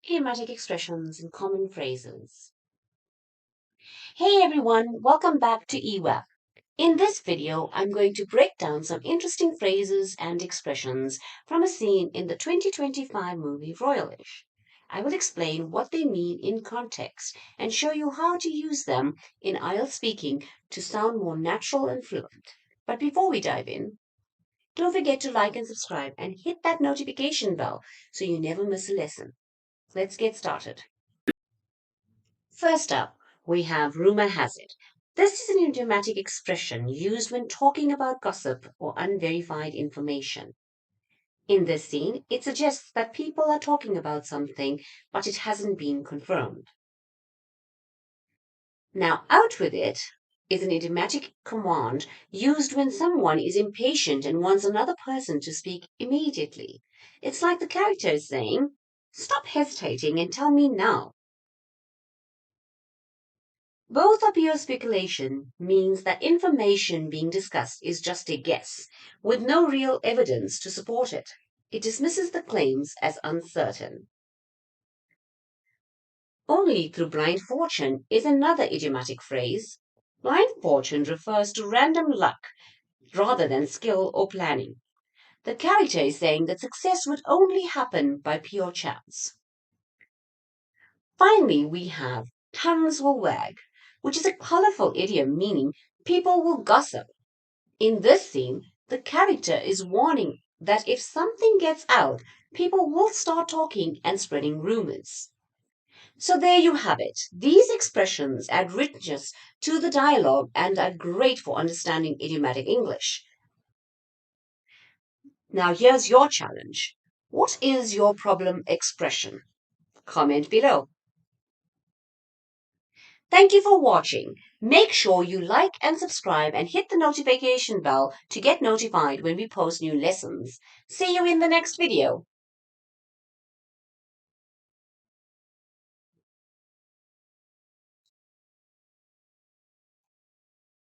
Idiomatic expressions and common phrases. Hey everyone, welcome back to EWAP. In this video, I'm going to break down some interesting phrases and expressions from a scene in the 2025 movie Royalish. I will explain what they mean in context and show you how to use them in IELTS speaking to sound more natural and fluent. But before we dive in, don't forget to like and subscribe and hit that notification bell so you never miss a lesson. Let's get started. First up, we have rumor has it. This is an idiomatic expression used when talking about gossip or unverified information. In this scene, it suggests that people are talking about something, but it hasn't been confirmed. Now, out with it is an idiomatic command used when someone is impatient and wants another person to speak immediately. It's like the character is saying, "Stop hesitating and tell me now." Both are pure speculation means that information being discussed is just a guess, with no real evidence to support it. It dismisses the claims as uncertain. Only through blind fortune is another idiomatic phrase. Blind fortune refers to random luck rather than skill or planning. The character is saying that success would only happen by pure chance. Finally, we have tongues will wag, which is a colorful idiom meaning people will gossip. In this scene, the character is warning that if something gets out, people will start talking and spreading rumors. So there you have it. These expressions add richness to the dialogue and are great for understanding idiomatic English. Now here's your challenge. What is your problem expression? Comment below. Thank you for watching. Make sure you like and subscribe and hit the notification bell to get notified when we post new lessons. See you in the next video.